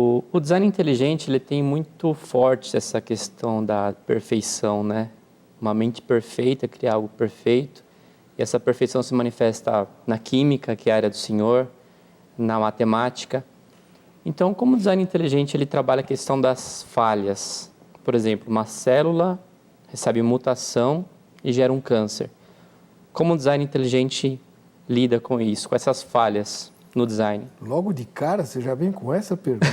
O design inteligente, ele tem muito forte essa questão da perfeição, né? Uma mente perfeita, criar algo perfeito. E essa perfeição se manifesta na química, que é a área do senhor, na matemática. Então, como o design inteligente, ele trabalha a questão das falhas. Por exemplo, uma célula recebe mutação e gera um câncer. Como o design inteligente lida com isso, com essas falhas no design? Logo de cara, você já vem com essa pergunta?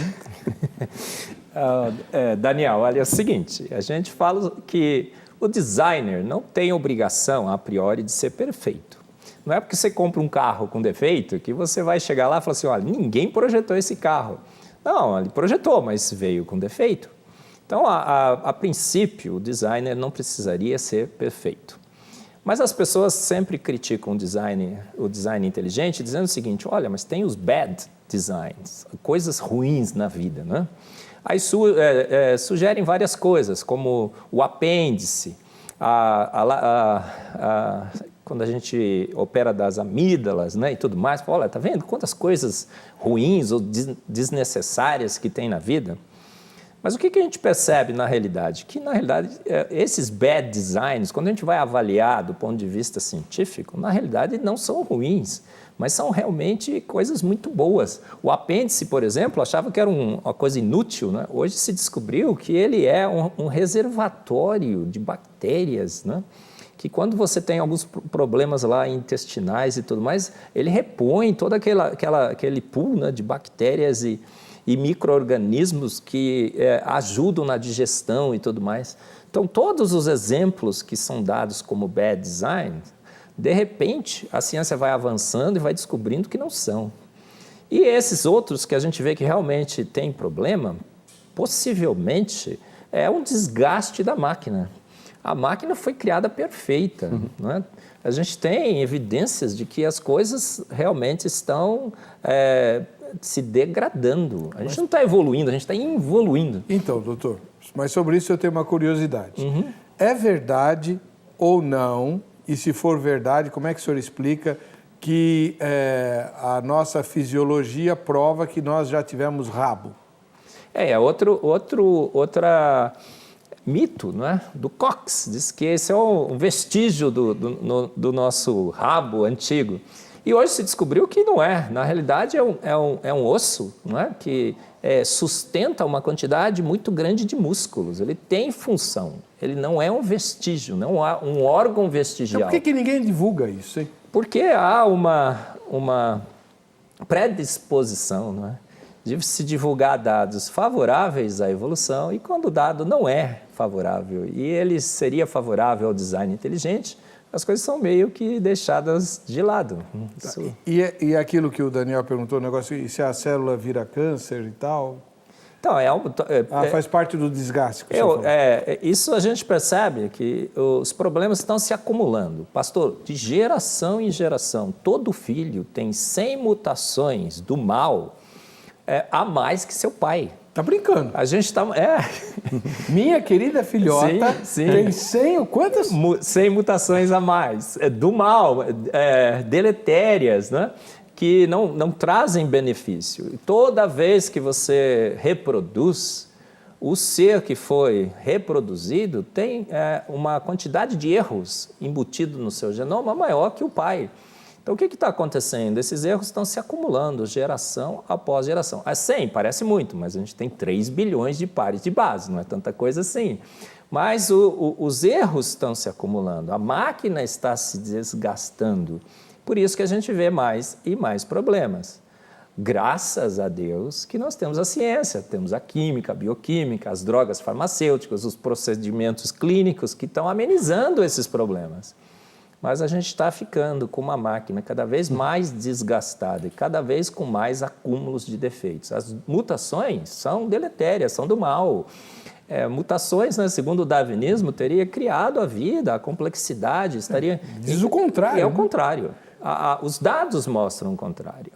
Daniel, olha, é o seguinte, a gente fala que o designer não tem obrigação, a priori, de ser perfeito. Não é porque você compra um carro com defeito que você vai chegar lá e falar assim, olha, ninguém projetou esse carro. Não, ele projetou, mas veio com defeito. Então, a princípio, o designer não precisaria ser perfeito. Mas as pessoas sempre criticam o design inteligente, dizendo o seguinte, olha, mas tem os bad designs, coisas ruins na vida, né? Aí sugerem várias coisas, como o apêndice, quando a gente opera das amígdalas, né, e tudo mais, olha, tá vendo quantas coisas ruins ou desnecessárias que tem na vida? Mas o que a gente percebe na realidade? Que, na realidade, esses bad designs, quando a gente vai avaliar do ponto de vista científico, na realidade não são ruins, mas são realmente coisas muito boas. O apêndice, por exemplo, achava que era uma coisa inútil, né? Hoje se descobriu que ele é um reservatório de bactérias, né? Que quando você tem alguns problemas lá intestinais e tudo mais, ele repõe todo aquele pool, né, de bactérias e micro-organismos que ajudam na digestão e tudo mais. Então, todos os exemplos que são dados como bad design, de repente, a ciência vai avançando e vai descobrindo que não são. E esses outros que a gente vê que realmente tem problema, possivelmente é um desgaste da máquina. A máquina foi criada perfeita, não é? A gente tem evidências de que as coisas realmente estão se degradando. A gente não está evoluindo, a gente está involuindo. Então, doutor, mas sobre isso eu tenho uma curiosidade. É verdade ou não, e se for verdade, como é que o senhor explica que a nossa fisiologia prova que nós já tivemos rabo? Outra mito, não é? Do Cox, diz que esse é um vestígio do nosso rabo antigo. E hoje se descobriu que não é. Na realidade, é um osso, não é? Que sustenta uma quantidade muito grande de músculos. Ele tem função. Ele não é um vestígio, não há um órgão vestigial. Então, por que ninguém divulga isso, hein? Porque há uma predisposição, não é? De se divulgar dados favoráveis à evolução e quando o dado não é favorável e ele seria favorável ao design inteligente, as coisas são meio que deixadas de lado. Isso. E aquilo que o Daniel perguntou, o negócio, e se a célula vira câncer e tal? Então, faz parte do desgaste que você falou. Isso a gente percebe que os problemas estão se acumulando. Pastor, de geração em geração, todo filho tem 100 mutações do mal a mais que seu pai. Tá brincando? A gente está... Minha querida filhota tem 100, quantas? 100 mutações a mais, do mal, deletérias, né? Que não trazem benefício. E toda vez que você reproduz, o ser que foi reproduzido tem uma quantidade de erros embutido no seu genoma maior que o pai. Então, o que está acontecendo? Esses erros estão se acumulando geração após geração. 100 parece muito, mas a gente tem 3 bilhões de pares de base, não é tanta coisa assim. Mas os erros estão se acumulando, a máquina está se desgastando. Por isso que a gente vê mais e mais problemas. Graças a Deus que nós temos a ciência, temos a química, a bioquímica, as drogas farmacêuticas, os procedimentos clínicos que estão amenizando esses problemas. Mas a gente está ficando com uma máquina cada vez mais desgastada e cada vez com mais acúmulos de defeitos. As mutações são deletérias, são do mal. Mutações, né, segundo o darwinismo, teria criado a vida, a complexidade, estaria... Diz o contrário. É o contrário. Os dados mostram o contrário.